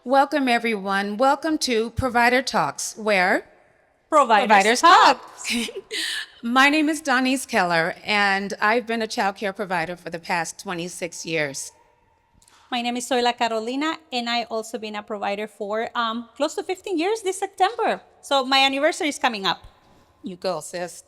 Welcome, everyone. Welcome to Provider Talks, where Providers Talk. my name is Donise Keller, and I've been a child care provider for the past 26 years. My name is Zoila Carolina, and I also been a provider for close to 15 years this September. So my anniversary is coming up. You go, sis.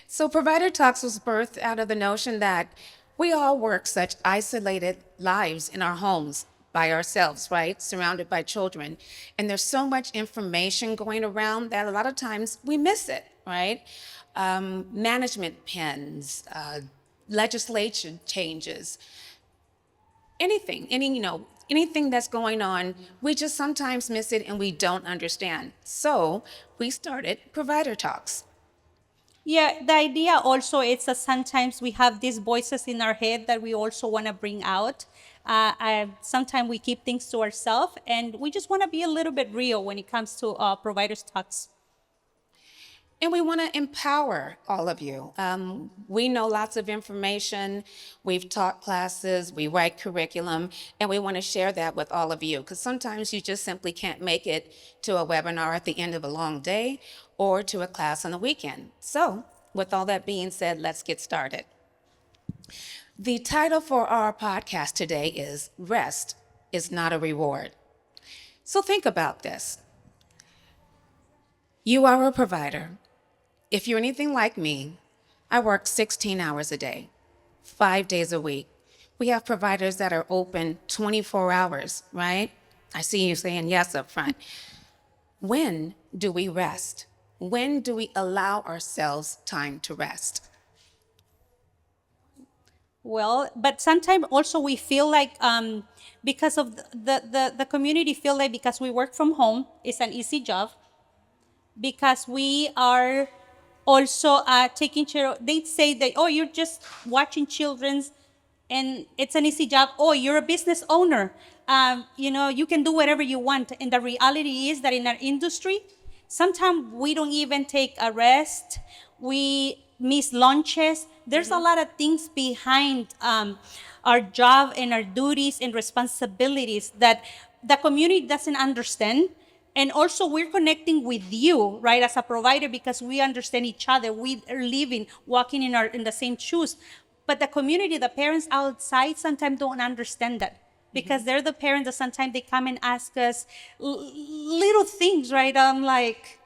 So, Provider Talks was birthed out of the notion that we all work such isolated lives in our homes by ourselves, right? Surrounded by children. And there's so much information going around that a lot of times we miss it, right? Management pens, legislation changes, anything that's going on, we just sometimes miss it and we don't understand. So we started Provider Talks. Yeah, the idea also is that sometimes we have these voices in our head that we also want to bring out. Sometimes we keep things to ourselves, and we just want to be a little bit real when it comes to Providers Talks. And we want to empower all of you. We know lots of information. We've taught classes, we write curriculum, and we want to share that with all of you because sometimes you just simply can't make it to a webinar at the end of a long day or to a class on the weekend. So, with all that being said, let's get started. The title for our podcast today is Rest is Not a Reward. So, think about this. You are a provider. If you're anything like me, I work 16 hours a day, 5 days a week. We have providers that are open 24 hours, right? I see you saying yes up front. When do we rest? When do we allow ourselves time to rest? Well, but sometimes also we feel like because of the community feel like because we work from home, it's an easy job. Because we are also taking care of, they say that, oh, you're just watching children's and it's an easy job. Oh, you're a business owner. You can do whatever you want. And the reality is that in our industry, sometimes we don't even take a rest. We miss lunches. There's a lot of things behind our job and our duties and responsibilities that the community doesn't understand. And also we're connecting with you, right, as a provider because we understand each other. We are living, walking in the same shoes. But the community, the parents outside sometimes don't understand that because they're the parents that sometimes they come and ask us little things, right? I'm like,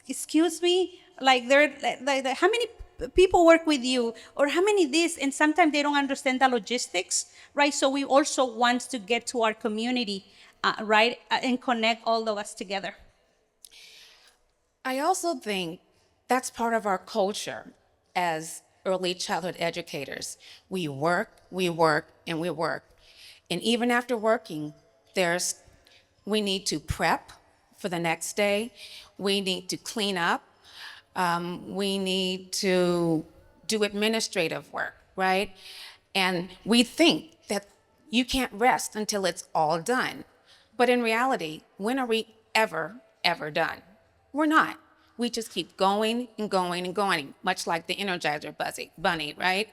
excuse me, like they're like, how many people work with you or how many this, and sometimes they don't understand the logistics, right? So we also want to get to our community, right, and connect all of us together. I also think that's part of our culture as early childhood educators. We work, and we work. And even after working, we need to prep for the next day. We need to clean up. We need to do administrative work, right? And we think that you can't rest until it's all done. But in reality, when are we ever done? We're not. We just keep going and going and going, much like the Energizer bunny, right?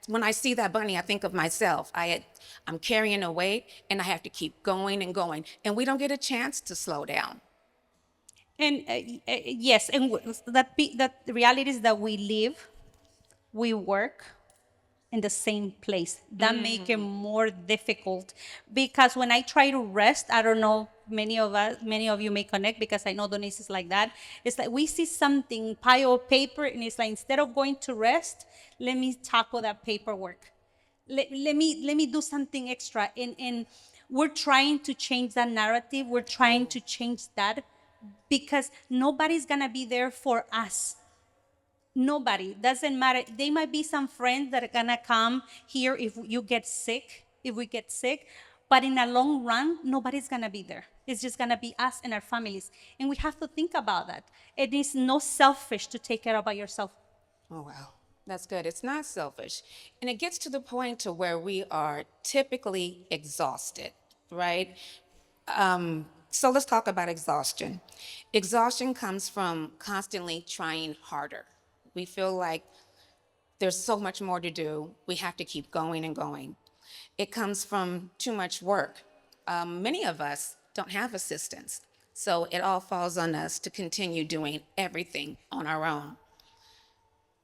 When I see that bunny, I think of myself. I'm carrying a weight, and I have to keep going and going, and we don't get a chance to slow down. And yes, and that the reality is that we live, we work in the same place. That make it more difficult because when I try to rest, I don't know, many of you may connect because I know Donise is like that. It's like we see something pile of paper and it's like instead of going to rest, let me tackle that paperwork. Let me do something extra. And we're trying to change that narrative. We're trying to change that because nobody's gonna be there for us. Nobody. Doesn't matter. They might be some friends that are gonna come here if you get sick, if we get sick, but in the long run, nobody's gonna be there. It's just gonna be us and our families. And we have to think about that. It is no selfish to take care about yourself. Oh, wow. That's good. It's not selfish. And it gets to the point to where we are typically exhausted, right? So let's talk about exhaustion. Exhaustion comes from constantly trying harder. We feel like there's so much more to do. We have to keep going and going. It comes from too much work. Many of us don't have assistance. So it all falls on us to continue doing everything on our own.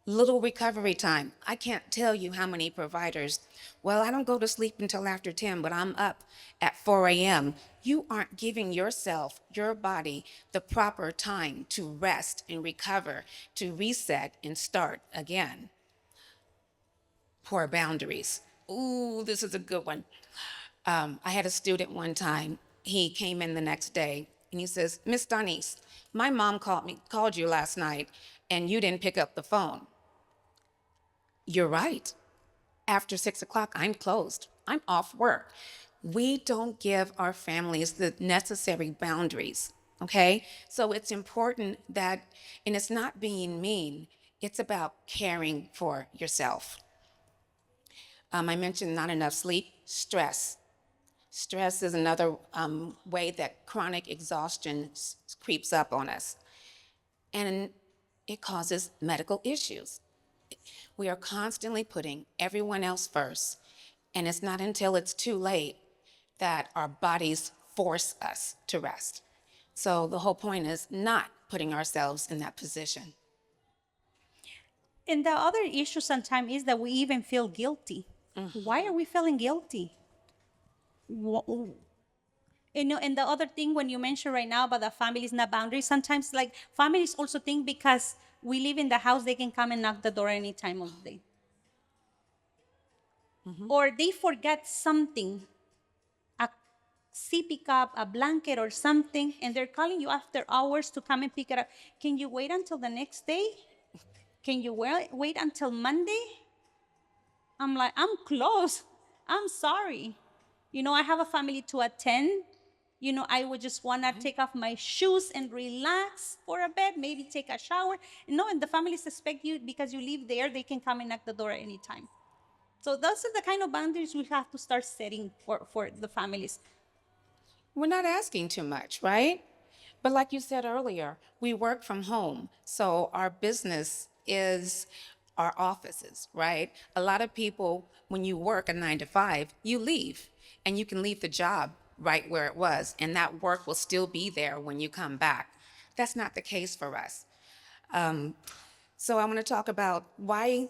Little recovery time. I can't tell you how many providers, well, I don't go to sleep until after 10, but I'm up at 4 a.m. You aren't giving yourself, your body, the proper time to rest and recover, to reset and start again. Poor boundaries. Ooh, this is a good one. I had a student one time. He came in the next day and he says, Miss Donise, my mom called you last night, and you didn't pick up the phone. You're right. After 6 o'clock, I'm closed. I'm off work. We don't give our families the necessary boundaries, okay? So it's important that, and it's not being mean, it's about caring for yourself. I mentioned not enough sleep, stress. Stress is another way that chronic exhaustion creeps up on us, and it causes medical issues. We are constantly putting everyone else first, and it's not until it's too late that our bodies force us to rest. So the whole point is not putting ourselves in that position. And the other issue sometimes is that we even feel guilty. Why are we feeling guilty? And the other thing when you mentioned right now about the families not boundaries, sometimes like families also think because we live in the house, they can come and knock the door any time of the day. Or they forget something, a sippy cup, a blanket or something, and they're calling you after hours to come and pick it up. Can you wait until the next day? Can you wait until Monday? I'm like, I'm close. I'm sorry. I have a family to attend. I would just want to take off my shoes and relax for a bit, maybe take a shower. No, and the families expect you because you live there, they can come and knock the door at any time. So those are the kind of boundaries we have to start setting for the families. We're not asking too much, right? But like you said earlier, we work from home. So our business is our offices, right? A lot of people, when you work a 9 to 5, you leave and you can leave the job right where it was, and that work will still be there when you come back. That's not the case for us. So I want to talk about why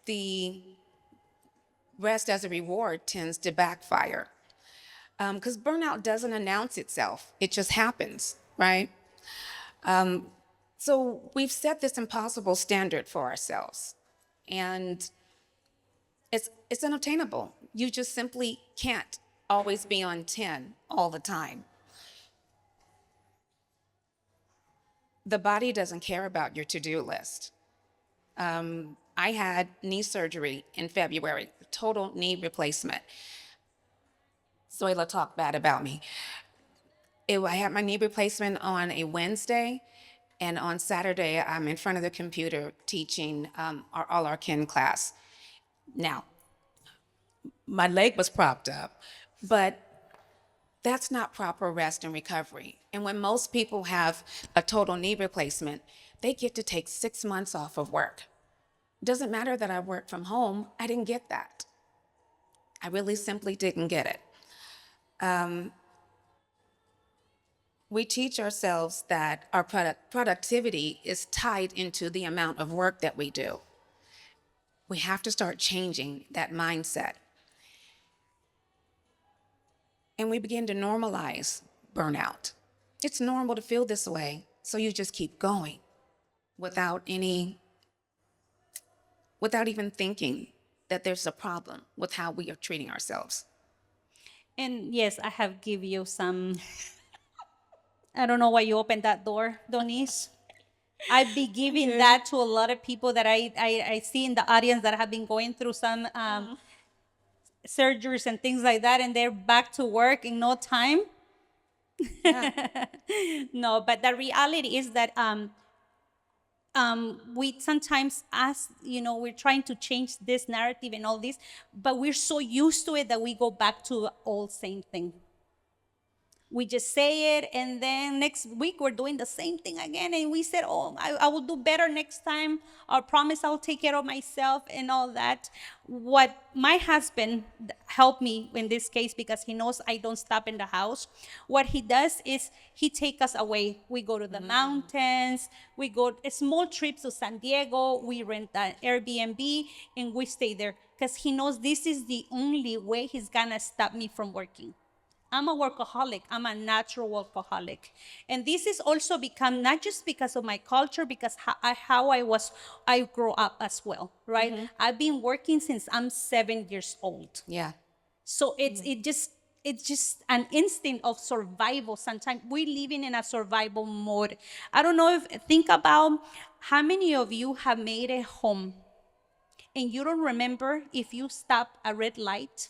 the rest as a reward tends to backfire. Because burnout doesn't announce itself, it just happens, right? So we've set this impossible standard for ourselves, and it's unattainable. You just simply can't always be on 10 all the time. The body doesn't care about your to-do list. I had knee surgery in February, total knee replacement. Zoila talked bad about me. I had my knee replacement on a Wednesday, and on Saturday, I'm in front of the computer teaching all our kin class. Now, my leg was propped up, but that's not proper rest and recovery. And when most people have a total knee replacement, they get to take 6 months off of work. Doesn't matter that I work from home, I didn't get that. I really simply didn't get it. We teach ourselves that our productivity is tied into the amount of work that we do. We have to start changing that mindset. And we begin to normalize burnout. It's normal to feel this way, so you just keep going without even thinking that there's a problem with how we are treating ourselves. And yes, I have give you some. I don't know why you opened that door, Donise. I've been giving that to a lot of people that I see in the audience that have been going through some surgeries and things like that, and they're back to work in no time. Yeah. No, but the reality is that we sometimes ask, we're trying to change this narrative and all this, but we're so used to it that we go back to the old same thing. We just say it, and then next week we're doing the same thing again. And we said, "Oh, I will do better next time. I promise I'll take care of myself," and all that. What my husband helped me in this case, because he knows I don't stop in the house. What he does is he take us away. We go to the mountains. We go small trips to San Diego. We rent an Airbnb and we stay there because he knows this is the only way he's gonna stop me from working. I'm a workaholic. I'm a natural workaholic. And this is also become not just because of my culture, because how I grew up as well, right? I've been working since I'm 7 years old. Yeah. So it's just an instinct of survival. Sometimes we living in a survival mode. I don't know if think about how many of you have made a home and you don't remember if you stop a red light,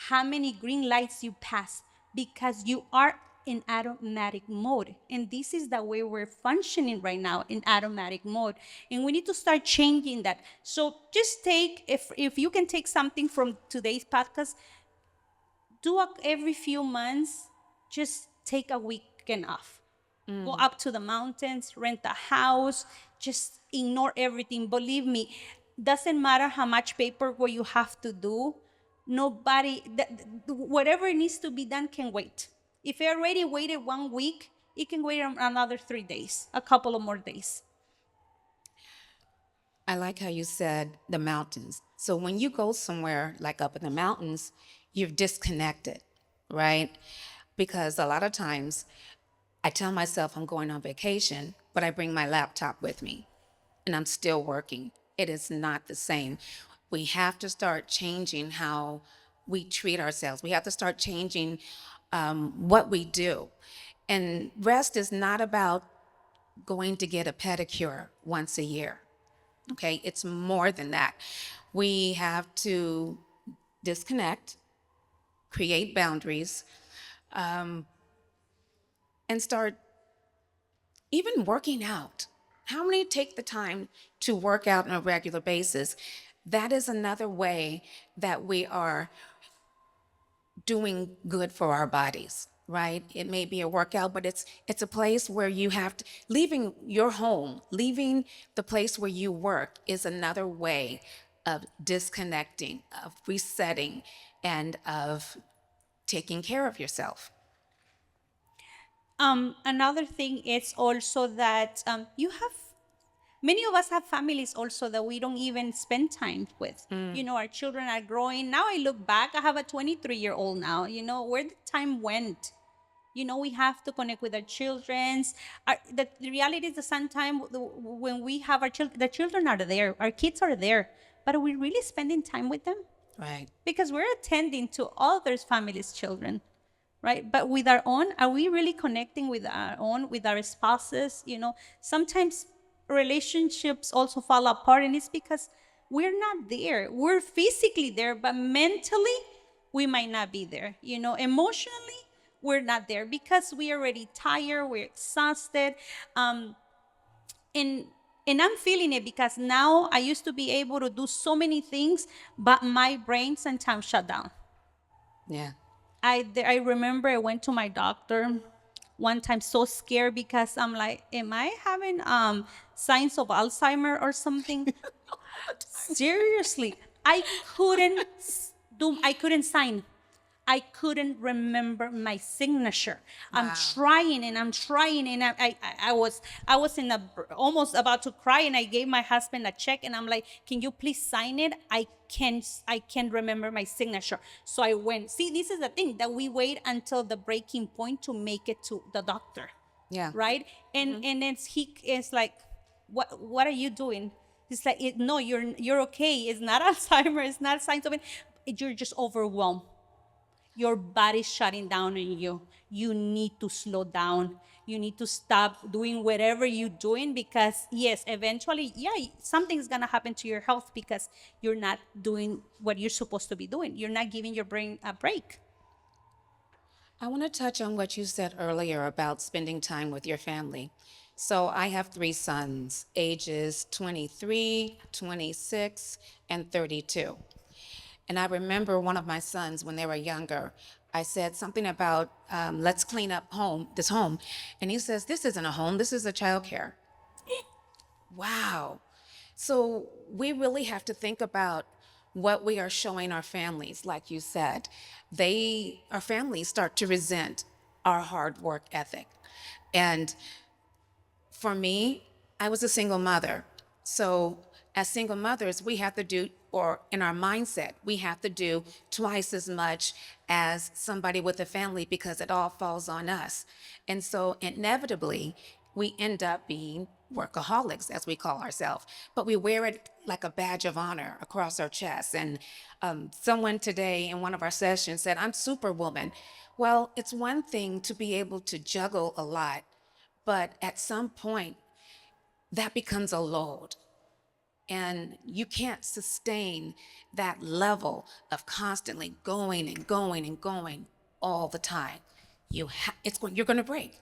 how many green lights you pass, because you are in automatic mode. And this is the way we're functioning right now, in automatic mode. And we need to start changing that. So just take, if you can take something from today's podcast, every few months, just take a weekend off. Go up to the mountains, rent a house, just ignore everything. Believe me, doesn't matter how much paperwork you have to do. Whatever needs to be done can wait. If you already waited 1 week, it can wait another 3 days, a couple of more days. I like how you said the mountains. So when you go somewhere like up in the mountains, you're disconnected, right? Because a lot of times I tell myself I'm going on vacation, but I bring my laptop with me and I'm still working. It is not the same. We have to start changing how we treat ourselves. We have to start changing what we do. And rest is not about going to get a pedicure once a year. Okay, it's more than that. We have to disconnect, create boundaries, and start even working out. How many take the time to work out on a regular basis? That is another way that we are doing good for our bodies, right? It may be a workout, but it's a place where you have to leaving your home, leaving the place where you work is another way of disconnecting, of resetting, and of taking care of yourself. Another thing is also that many of us have families also that we don't even spend time with. Our children are growing. Now I look back, I have a 23-year-old now, where the time went. We have to connect with our children's. The reality is that sometimes when we have our children, the children are there, our kids are there, but are we really spending time with them? Right. Because we're attending to others' families' children, right? But with our own, are we really connecting with our own, with our spouses? Sometimes relationships also fall apart, and it's because we're not there. We're physically there, but mentally, we might not be there. Emotionally, we're not there because we're already tired, we're exhausted. And and I'm feeling it because now I used to be able to do so many things, but my brain sometimes shut down. Yeah. I remember I went to my doctor one time so scared because I'm like, am I having signs of Alzheimer or something? Seriously, I couldn't sign. I couldn't remember my signature. I'm Wow. trying and I'm trying, and I was almost about to cry, and I gave my husband a check and I'm like, can you please sign it? I can't remember my signature. So I went. See, this is the thing that we wait until the breaking point to make it to the doctor, Yeah. right? And he is like, what are you doing? It's like, no, you're okay. It's not Alzheimer. It's not signs of it. You're just overwhelmed. Your body's shutting down on you. You need to slow down. You need to stop doing whatever you're doing, because yes, eventually, yeah, something's gonna happen to your health because you're not doing what you're supposed to be doing. You're not giving your brain a break. I want to touch on what you said earlier about spending time with your family. So I have three sons, ages 23, 26, and 32. And I remember one of my sons, when they were younger, I said something about, let's clean up this home. And he says, this isn't a home, this is a childcare. Wow. So we really have to think about what we are showing our families. Like you said, our families start to resent our hard work ethic. And for me, I was a single mother. So as single mothers, we have to do, or in our mindset, we have to do twice as much as somebody with a family because it all falls on us. And so inevitably, we end up being workaholics, as we call ourselves, but we wear it like a badge of honor across our chest. And someone today in one of our sessions said, I'm Superwoman. Well, it's one thing to be able to juggle a lot, but at some point, that becomes a load. And you can't sustain that level of constantly going and going and going all the time. You're going to break.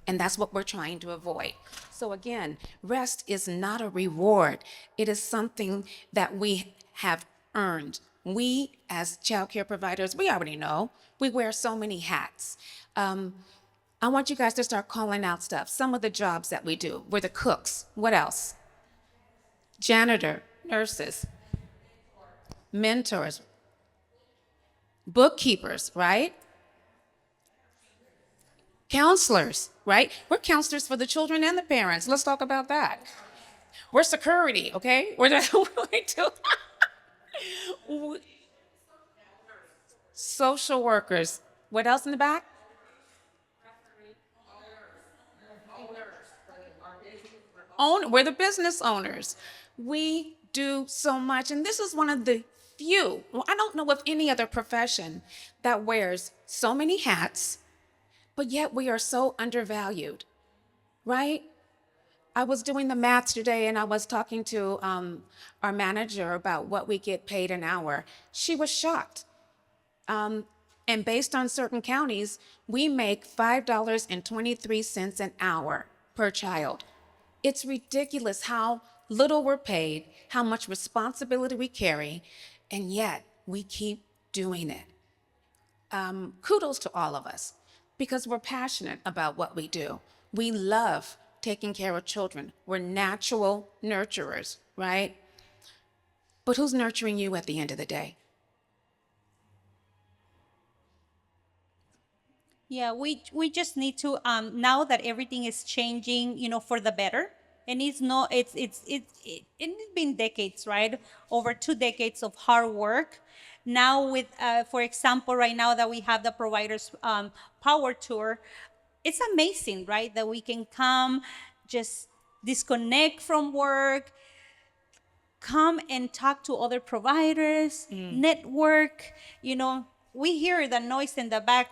And that's what we're trying to avoid. So again, rest is not a reward. It is something that we have earned. We, as childcare providers, we already know we wear so many hats. I want you guys to start calling out stuff. Some of the jobs that we do. We're the cooks. What else? Janitor, nurses, mentors, bookkeepers, right? Counselors, right? We're counselors for the children and the parents. Let's talk about that. We're security, okay? We're just we do. Social workers. What else in the back? We're the business owners. We do so much, and this is one of the few, well, I don't know of any other profession that wears so many hats, but yet we are so undervalued, right? I was doing the math today and I was talking to our manager about what we get paid an hour. She was shocked. And based on certain counties, we make $5.23 an hour per child. It's ridiculous how little we're paid, how much responsibility we carry, and yet we keep doing it. Kudos to all of us because we're passionate about what we do. We love taking care of children. We're natural nurturers, right? But who's nurturing you at the end of the day? Yeah, we just need to now that everything is changing, for the better. And it's not it's been decades, right? Over 2 decades of hard work. Now with for example, right now that we have the providers power tour, it's amazing, right? That we can come, just disconnect from work, come and talk to other providers, network. We hear the noise in the back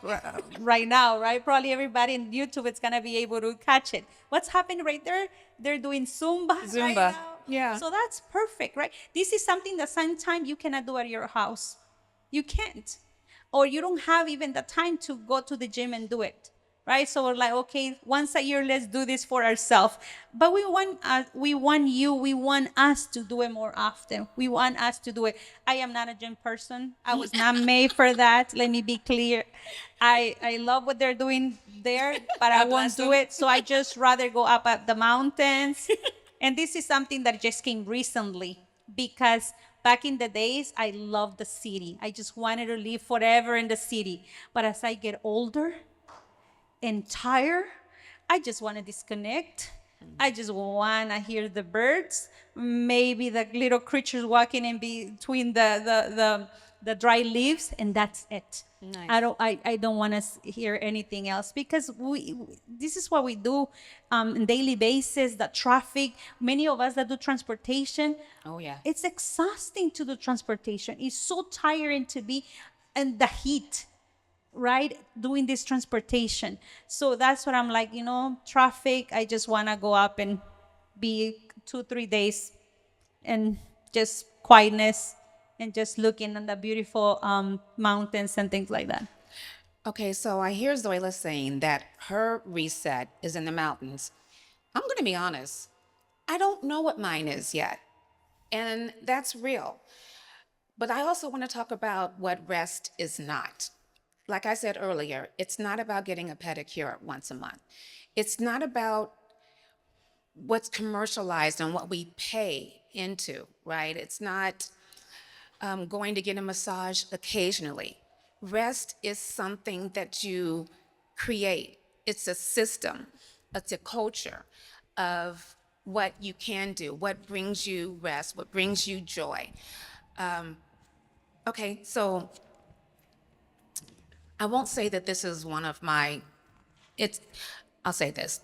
right now, right? Probably everybody in YouTube is gonna be able to catch it. What's happening right there? They're doing Zumba right Zumba. now. Yeah. So that's perfect, right? This is something that sometimes you cannot do at your house. You can't. Or you don't have even the time to go to the gym and do it, right? So we're like, okay, once a year, let's do this for ourselves. But we want us to do it more often. We want us to do it. I am not a gym person. I was not made for that. Let me be clear. I love what they're doing there, but I God won't bless do them. it. So I just rather go up at the mountains. And this is something that just came recently because back in the days, I loved the city. I just wanted to live forever in the city. But as I get older and tired, I just want to disconnect. I just want to hear the birds, maybe the little creatures walking in between the dry leaves, and that's it. Nice. I don't want to hear anything else because this is what we do on daily basis. The traffic, many of us that do transportation, Oh, yeah. it's exhausting to do transportation. It's so tiring to be in the heat, right? Doing this transportation. So that's what I'm like, traffic. I just want to go up and be 2-3 days and just quietness and just looking at the beautiful mountains and things like that. Okay, so I hear Zoila saying that her reset is in the mountains. I'm going to be honest. I don't know what mine is yet. And that's real. But I also want to talk about what rest is not. Like I said earlier, it's not about getting a pedicure once a month. It's not about what's commercialized and what we pay into, right? It's not going to get a massage occasionally. Rest is something that you create. It's a system, it's a culture of what you can do, what brings you rest, what brings you joy. Okay, so I won't say that this is one of my, it's, I'll say this.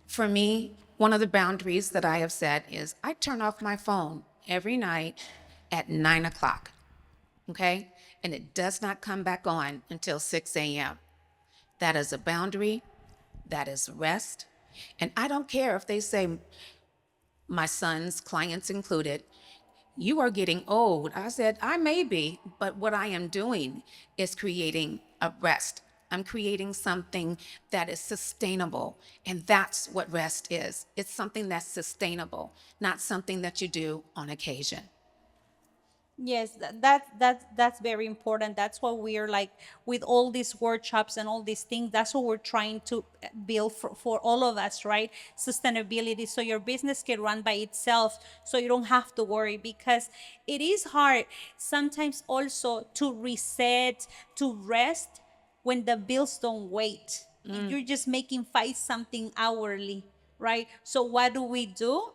For me, one of the boundaries that I have set is I turn off my phone every night at 9 o'clock, okay? And it does not come back on until 6 a.m. That is a boundary, that is rest. And I don't care if they say, my son's clients included, you are getting old. I said, I may be, but what I am doing is creating a rest. I'm creating something that is sustainable. And that's what rest is. It's something that's sustainable, not something that you do on occasion. Yes, that's very important. That's what we're like with all these workshops and all these things. That's what we're trying to build for all of us, right? Sustainability, so your business can run by itself, so you don't have to worry, because it is hard sometimes also to reset, to rest when the bills don't wait. You're just making five something hourly, right? So what do?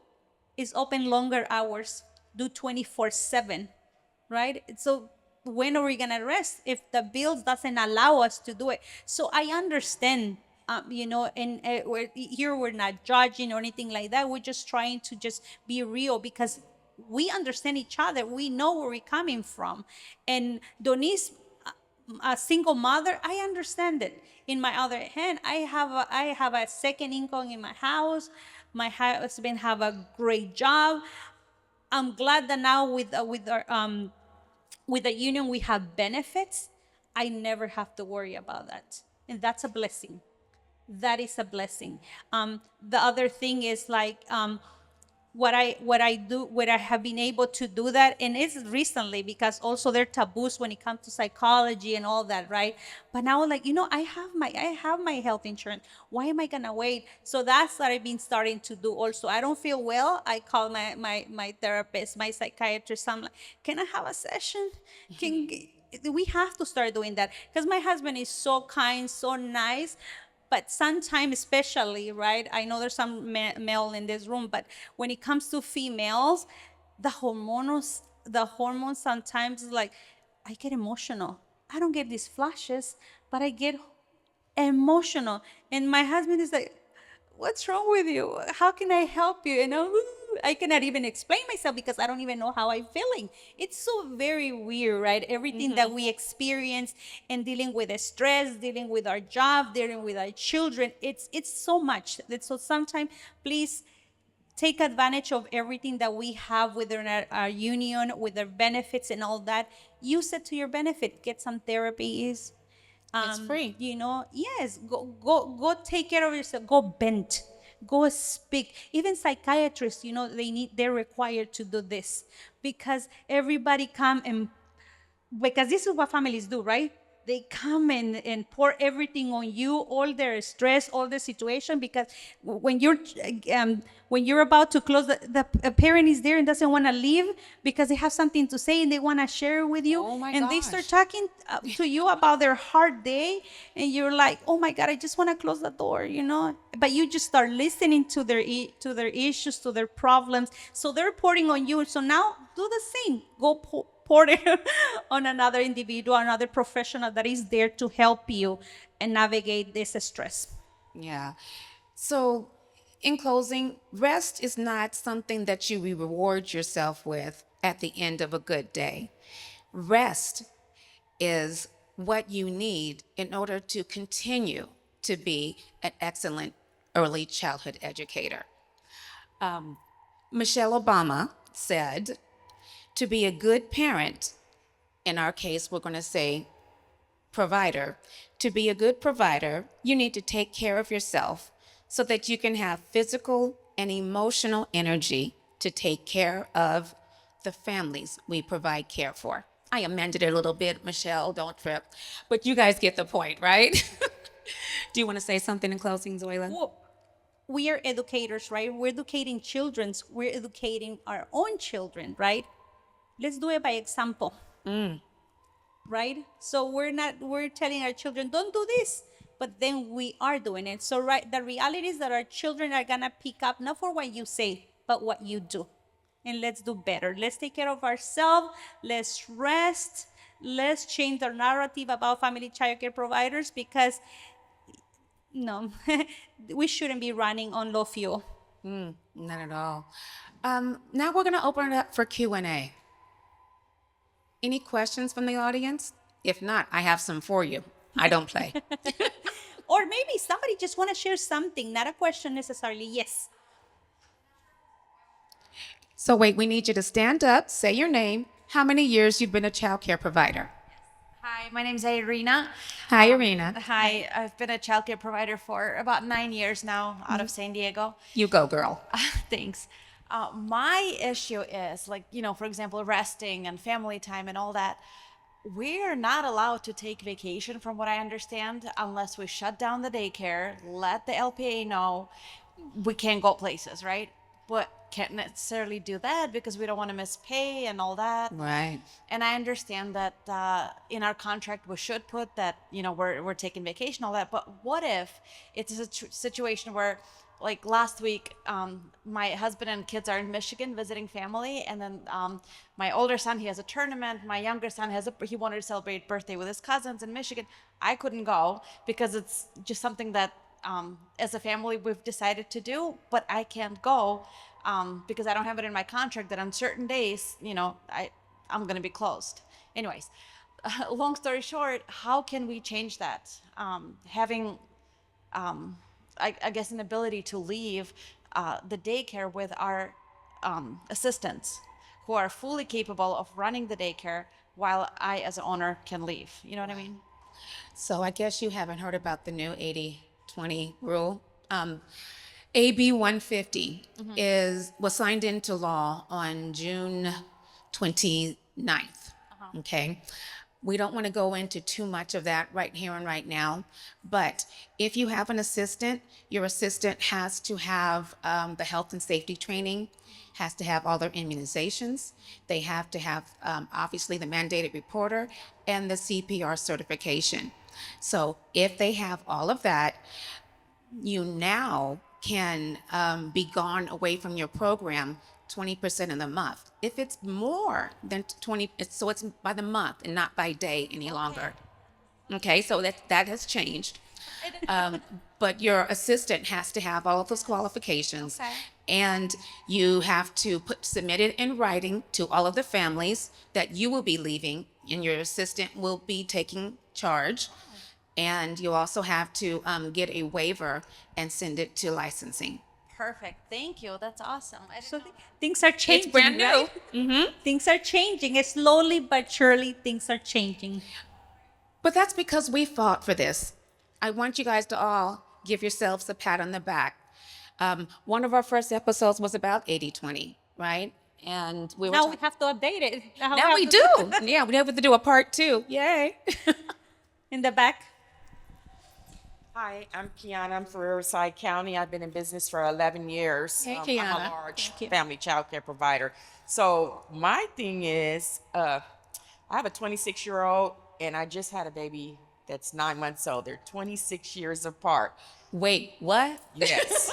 Is open longer hours, do 24/7, right? So when are we gonna rest if the bills doesn't allow us to do it? So I understand, and we're not judging or anything like that. We're just trying to just be real, because we understand each other. We know where we're coming from. And Donise, a single mother, I understand it. In my other hand, I have a second income in my house. My husband have a great job. I'm glad that now with the union we have benefits. I never have to worry about that, and that's a blessing. That is a blessing. The other thing is like, what I have been able to do that, and it's recently, because also there are taboos when it comes to psychology and all that, right? But now, like, I have my health insurance. Why am I gonna wait? So that's what I've been starting to do. Also, I don't feel well, I call my therapist, my psychiatrist. I'm like, can I have a session? Can We have to start doing that, because my husband is so kind, so nice. But sometimes, especially, right, I know there's some male in this room, but when it comes to females, the hormones sometimes, like, I get emotional. I don't get these flashes, but I get emotional. And my husband is like, what's wrong with you? How can I help you? I cannot even explain myself, because I don't even know how I'm feeling. It's so very weird, right? Everything that we experience, and dealing with the stress, dealing with our job, dealing with our children, it's so much. So sometimes, please take advantage of everything that we have within our union, with our benefits and all that. Use it to your benefit. Get some therapies. It's free. Yes, go take care of yourself. Go vent. Go speak. Even psychiatrists, they're required to do this, because everybody come and, because this is what families do, right? They come and pour everything on you, all their stress, all the situation, because when you're about to close, the parent is there and doesn't want to leave, because they have something to say and they want to share with you. Oh my and they start gosh. talking to you about their hard day, and you're like, oh my God, I just want to close the door, but you just start listening to their issues, to their problems. So they're pouring on you. So now do the same. Go pour it on another individual, another professional that is there to help you and navigate this stress. Yeah. So, in closing, rest is not something that you reward yourself with at the end of a good day. Rest is what you need in order to continue to be an excellent early childhood educator. Michelle Obama said, to be a good parent, in our case, we're going to say provider, to be a good provider, you need to take care of yourself so that you can have physical and emotional energy to take care of the families we provide care for. I amended it a little bit, Michelle, don't trip. But you guys get the point, right? Do you want to say something in closing, Zoila? Well, we are educators, right? We're educating children. We're educating our own children, right? Let's do it by example, right? So we're telling our children, don't do this, but then we are doing it. So, right, the reality is that our children are gonna pick up not for what you say, but what you do. And let's do better. Let's take care of ourselves. Let's rest. Let's change the narrative about family child care providers because no, we shouldn't be running on low fuel. Not at all. Now we're going to open it up for Q&A. Any questions from the audience? If not, I have some for you. I don't play. Or maybe somebody just want to share something, not a question necessarily. Yes. So wait, we need you to stand up, say your name, how many years you've been a child care provider. Hi, my name's Irina. Hi, Irina. Hi, I've been a childcare provider for about 9 years now out of San Diego. You go, girl. Thanks. My issue is, like, for example, resting and family time and all that. We're not allowed to take vacation, from what I understand, unless we shut down the daycare, let the LPA know we can't go places, right? But can't necessarily do that because we don't want to miss pay and all that. Right. And I understand that in our contract we should put that we're taking vacation, all that. But what if it's a situation where, like last week, my husband and kids are in Michigan visiting family, and then my older son, he has a tournament. My younger son he wanted to celebrate birthday with his cousins in Michigan. I couldn't go because it's just something that as a family we've decided to do, but I can't go because I don't have it in my contract that on certain days, I'm going to be closed. Anyways, long story short, how can we change that? Having, I guess, an ability to leave the daycare with our assistants who are fully capable of running the daycare while I, as an owner, can leave. You know what I mean? So I guess you haven't heard about the new 80-20 rule. AB 150 was signed into law on June 29th. Okay. We don't want to go into too much of that right here and right now, but if you have an assistant, your assistant has to have the health and safety training, has to have all their immunizations. They have to have, obviously, the mandated reporter and the CPR certification. So if they have all of that, you now can be gone away from your program 20% of the month. If it's more than 20, so it's by the month and not by day any longer. Okay, so that has changed. But your assistant has to have all of those qualifications. Okay. And you have to submit it in writing to all of the families that you will be leaving, and your assistant will be taking charge. And you also have to get a waiver and send it to licensing. Perfect. Thank you. That's awesome. So things are changing. It's brand new. Right? Mm-hmm. Things are changing. Slowly but surely, things are changing. But that's because we fought for this. I want you guys to all give yourselves a pat on the back. One of our first episodes was about 80-20, right? And we were Now we have to update it. Now we do. Yeah, we have to do a part 2. Yay. In the back. Hi, I'm Kiana. I'm from Riverside County. I've been in business for 11 years. Hey, I'm Kiana. a large family child care provider. So my thing is, I have a 26-year-old, and I just had a baby that's 9 months old. They're 26 years apart. Wait, what? Yes.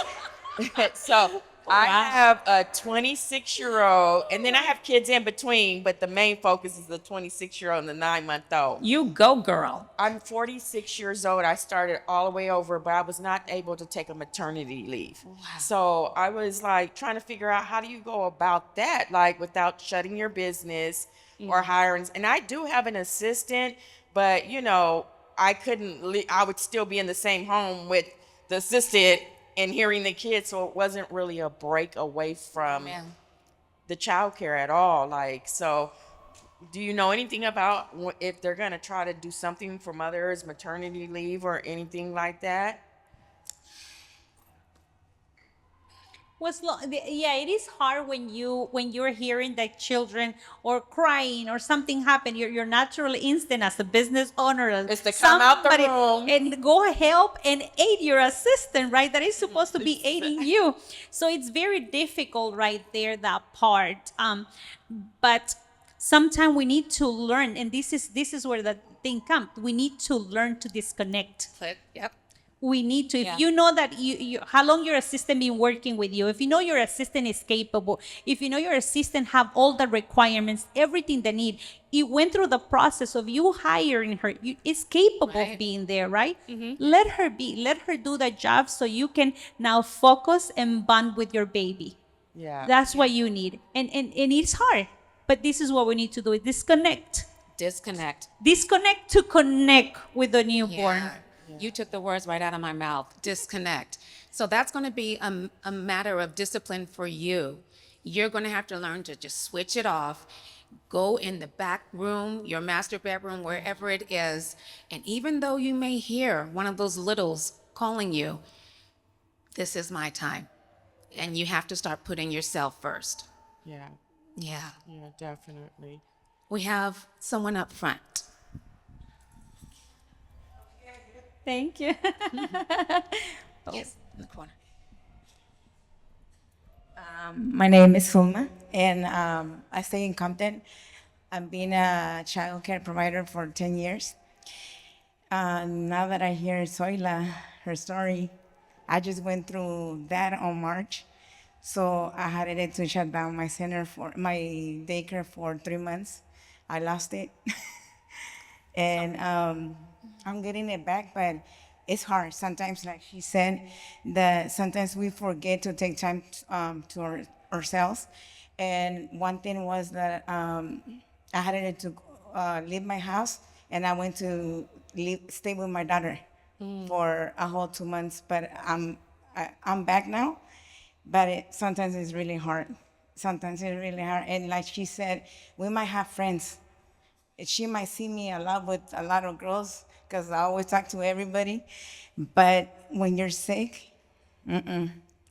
So I have a 26-year-old, and then I have kids in between, but the main focus is the 26-year-old and the 9-month-old. You go, girl. I'm 46 years old. I started all the way over, but I was not able to take a maternity leave. Wow. So I was like trying to figure out, how do you go about that, like without shutting your business or hiring? And I do have an assistant, but I couldn't. I would still be in the same home with the assistant and hearing the kids, so it wasn't really a break away from the childcare at all. Like, so do you know anything about if they're going to try to do something for mothers, maternity leave or anything like that? Yeah, it is hard when you're hearing that children or crying or something happen. Your natural instinct as a business owner, Is to come out the somebody, room. and go help and aid your assistant, right? That is supposed to be aiding you. So it's very difficult right there, that part. But sometimes we need to learn, and this is where the thing comes. We need to learn to disconnect. Click. Yep. We need to, if Yeah. you know that you how long your assistant been working with you, if you know your assistant is capable, if you know your assistant have all the requirements, everything they need, it went through the process of you hiring her, is capable of Right. being there, right? Let her be, let her do the job, so you can now focus and bond with your baby. Yeah. That's what you need. And it's hard, but this is what we need to do: is disconnect. Disconnect. Disconnect to connect with the newborn. Yeah. You took the words right out of my mouth. Disconnect. So that's going to be a matter of discipline for you. You're going to have to learn to just switch it off. Go in the back room, your master bedroom, wherever it is. And even though you may hear one of those littles calling you, this is my time. And you have to start putting yourself first. Yeah. Yeah. Yeah, definitely. We have someone up front. Thank you. Yes, in the corner. My name is Sulma, and I stay in Compton. I've been a child care provider for 10 years. Now that I hear Zoila, her story, I just went through that on March. So I had it to shut down my center for my daycare for 3 months. I lost it. And I'm getting it back, but it's hard. Sometimes, like she said, that sometimes we forget to take time to ourselves. And one thing was that I had to leave my house, and I went to stay with my daughter for a whole 2 months. But I'm back now, but sometimes it's really hard. Sometimes it's really hard. And like she said, we might have friends. She might see me a lot with a lot of girls because I always talk to everybody. But when you're sick,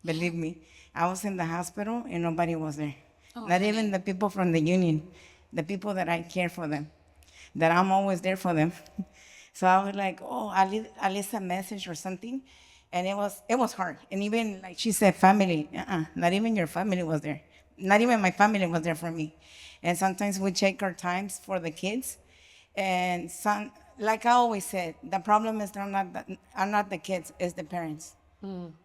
believe me, I was in the hospital and nobody was there. Not even the people from the union, the people that I care for them, that I'm always there for them. So I was like, oh, at least a message or something. And it was hard. And even like she said, family, not even your family was there. Not even my family was there for me. And sometimes we take our times for the kids. And like I always said, the problem is are not the kids, it's the parents.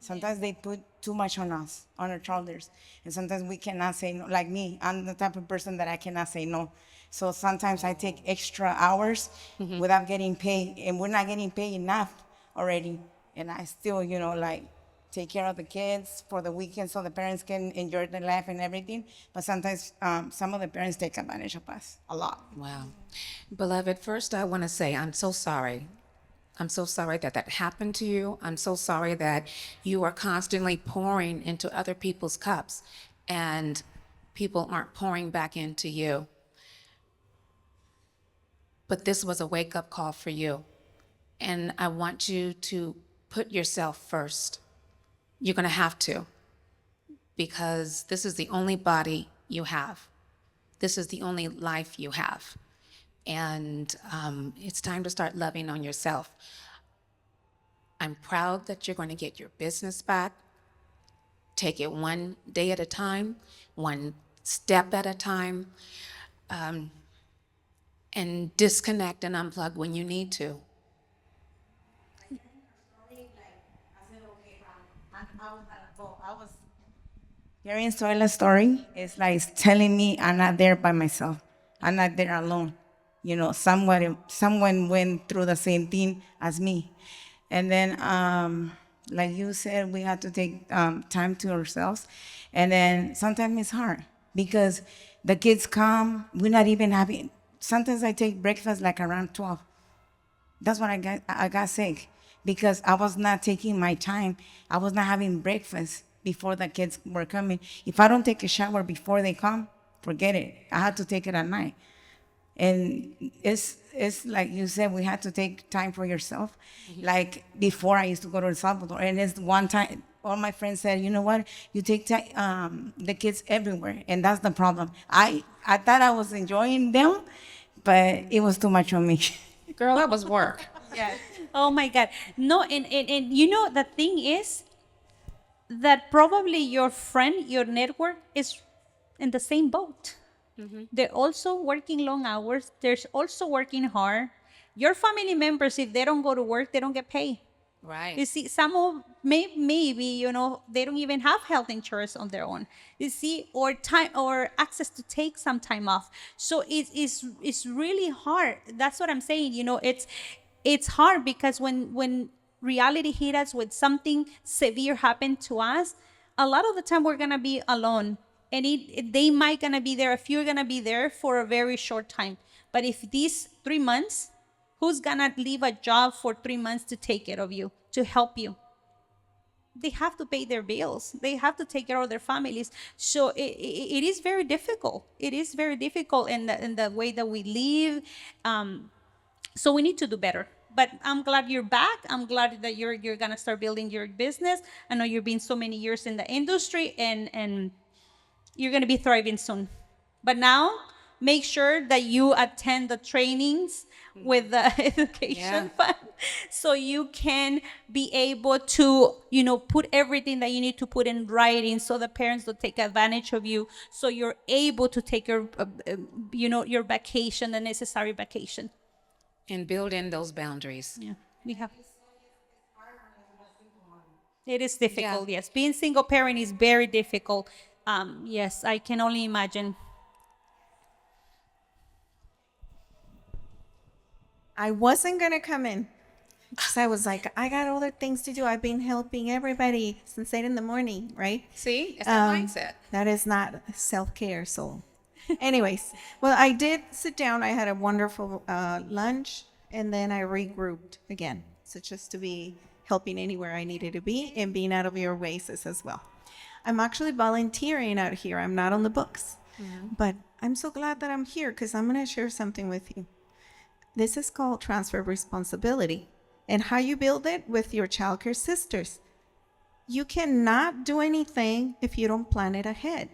Sometimes they put too much on us, on our shoulders. And sometimes we cannot say no. Like me, I'm the type of person that I cannot say no. So sometimes I take extra hours without getting paid. And we're not getting paid enough already. And I still, like take care of the kids for the weekend so the parents can enjoy their life and everything. But sometimes some of the parents take advantage of us a lot. Wow. Beloved, first I want to say I'm so sorry. I'm so sorry that that happened to you. I'm so sorry that you are constantly pouring into other people's cups and people aren't pouring back into you. But this was a wake-up call for you. And I want you to put yourself first. You're going to have to, because this is the only body you have. This is the only life you have. And it's time to start loving on yourself. I'm proud that you're going to get your business back. Take it one day at a time, one step at a time, and disconnect and unplug when you need to. I was hearing Zoila's story. It's like telling me I'm not there by myself. I'm not there alone. Someone went through the same thing as me. And then, like you said, we have to take time to ourselves. And then sometimes it's hard because the kids come, we're not even having, sometimes I take breakfast like around 12. That's when I got sick because I was not taking my time. I was not having breakfast before the kids were coming. If I don't take a shower before they come, forget it. I had to take it at night. And it's like you said, we had to take time for yourself. Like before I used to go to El Salvador, and it's one time, all my friends said, you know what, you take the kids everywhere, and that's the problem. I thought I was enjoying them, but it was too much for me. Girl, that was work. Oh my God. No, and you know, the thing is that probably your friend, your network is in the same boat. They're also working long hours. They're also working hard. Your family members, if they don't go to work, they don't get paid. You Right. see, some of maybe they don't even have health insurance on their own. You see, or time or access to take some time off. So it's really hard. That's what I'm saying. It's hard because when reality hit us with something severe happened to us, a lot of the time we're gonna be alone, and they might gonna be there. If you're gonna be there for a very short time, but if these 3 months, who's gonna leave a job for 3 months to take care of you, to help you? They have to pay their bills. They have to take care of their families. So it is very difficult. It is very difficult in the way that we live. So we need to do better. But I'm glad you're back. I'm glad that you're gonna start building your business. I know you've been so many years in the industry, and you're gonna be thriving soon. But now, make sure that you attend the trainings with the education fund, so you can be able to put everything that you need to put in writing, so the parents don't take advantage of you, so you're able to take your vacation, the necessary vacation. And build in those boundaries. Yeah, we have. It is difficult, yes. Being single parent is very difficult. Yes, I can only imagine. I wasn't gonna come in because I was like, I got other things to do. I've been helping everybody since 8 in the morning, right? See, it's that mindset. That is not self-care. So, anyways, well, I did sit down. I had a wonderful lunch, and then I regrouped again. So just to be helping anywhere I needed to be and being out of your ways as well. I'm actually volunteering out here. I'm not on the books, but I'm so glad that I'm here because I'm going to share something with you. This is called transfer of responsibility, and how you build it with your childcare sisters. You cannot do anything if you don't plan it ahead,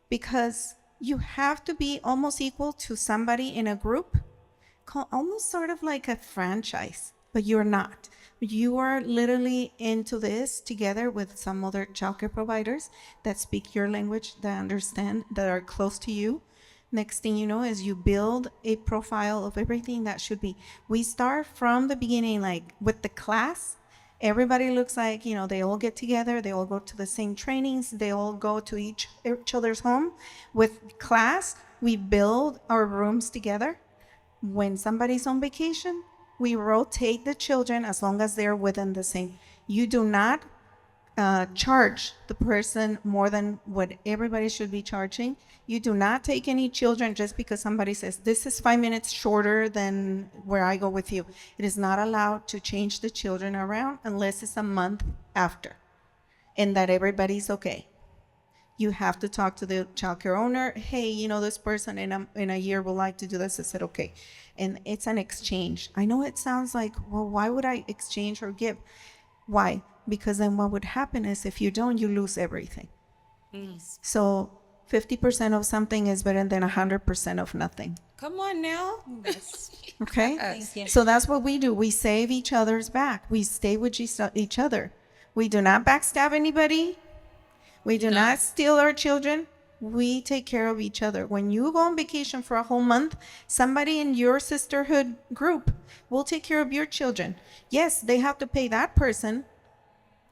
because you have to be almost equal to somebody in a group, almost sort of like a franchise, but you're not. You are literally into this together with some other childcare providers that speak your language, that understand, that are close to you. Next thing you know is you build a profile of everything that should be. We start from the beginning, like with the class. Everybody looks like, they all get together, they all go to the same trainings, they all go to each other's home. With class, we build our rooms together. When somebody's on vacation, we rotate the children as long as they're within the same. You do not charge the person more than what everybody should be charging. You do not take any children just because somebody says, this is 5 minutes shorter than where I go with you. It is not allowed to change the children around unless it's a month after, and that everybody's okay. You have to talk to the childcare owner. Hey, this person in a year would like to do this. I said, okay. And it's an exchange. I know it sounds like, well, why would I exchange or give? Why? Because then what would happen is if you don't, you lose everything. So 50% of something is better than 100% of nothing. Come on now. Okay? Thank you. So that's what we do. We save each other's back. We stay with each other. We do not backstab anybody. We do not steal our children. We take care of each other. When you go on vacation for a whole month, somebody in your sisterhood group will take care of your children. Yes, they have to pay that person.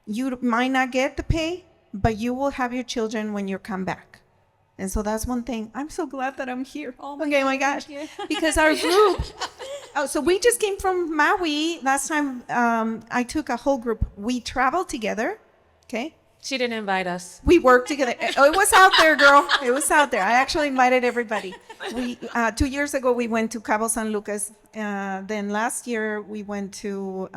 You might not get the pay, but you will have your children when you come back. And so that's one thing. I'm so glad that I'm here. Oh my gosh. Because our group, so we just came from Maui. Last time I took a whole group. We traveled together. Okay. She didn't invite us. We worked together. Oh, it was out there, girl. It was out there. I actually invited everybody. We 2 years ago, we went to Cabo San Lucas. Then last year, we went to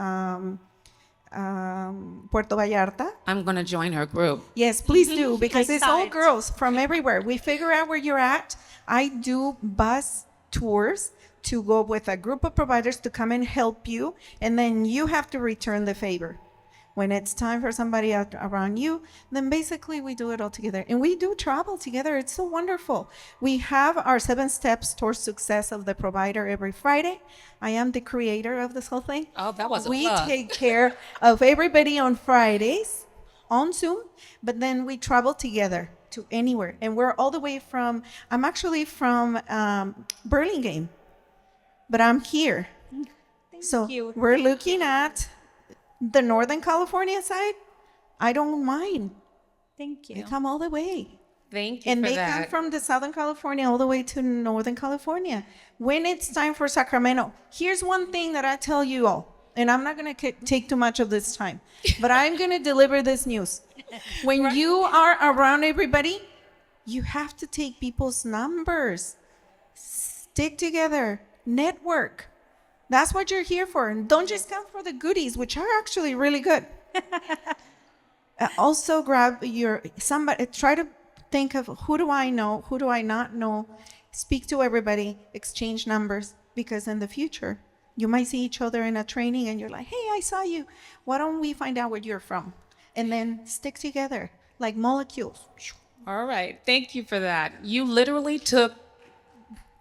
Puerto Vallarta. I'm going to join her group. Yes, please do, because I it's saw all it. girls from everywhere. We figure out where you're at. I do bus tours to go with a group of providers to come and help you, and then you have to return the favor. When it's time for somebody around you, then basically we do it all together. And we do travel together. It's so wonderful. We have our 7 steps towards success of the provider every Friday. I am the creator of this whole thing. Oh, that was a We plug. take care of everybody on Fridays on Zoom, but then we travel together to anywhere. And we're all the way from, I'm actually from Burlingame, but I'm here. So you. we're looking at the Northern California side. I don't mind. Thank They you. come all the way. Thank you And for they come that. from the Southern California all the way to Northern California. When it's time for Sacramento, here's one thing that I tell you all, and I'm not going to take too much of this time, but I'm going to deliver this news. When you are around everybody, you have to take people's numbers, stick together, network. That's what you're here for. And don't just come for the goodies, which are actually really good. Also grab somebody, try to think of who do I know, who do I not know, speak to everybody, exchange numbers, because in the future, you might see each other in a training and you're like, hey, I saw you. Why don't we find out where you're from? And then stick together like molecules. All right. Thank you for that. You literally took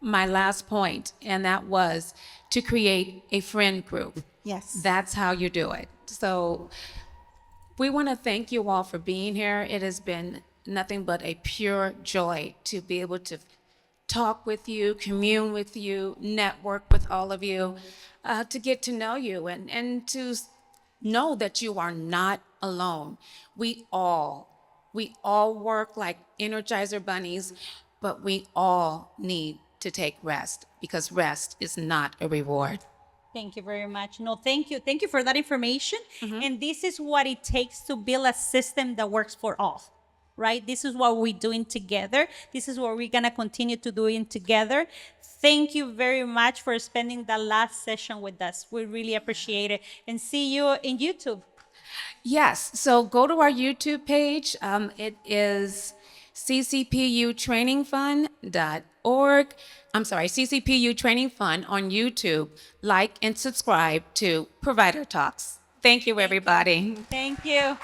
my last point, and that was to create a friend group. Yes. That's how you do it. So we want to thank you all for being here. It has been nothing but a pure joy to be able to talk with you, commune with you, network with all of you, to get to know you and to know that you are not alone. We all work like Energizer bunnies, but we all need to take rest because rest is not a reward. Thank you very much. No, thank you. Thank you for that information. And this is what it takes to build a system that works for all, right? This is what we're doing together. This is what we're going to continue to doing together. Thank you very much for spending the last session with us. We really appreciate it. And see you in YouTube. Yes, so go to our YouTube page. It is ccputrainingfund.org. I'm sorry, CCPU Training Fund on YouTube. Like and subscribe to Provider Talks. Thank you, everybody. Thank you.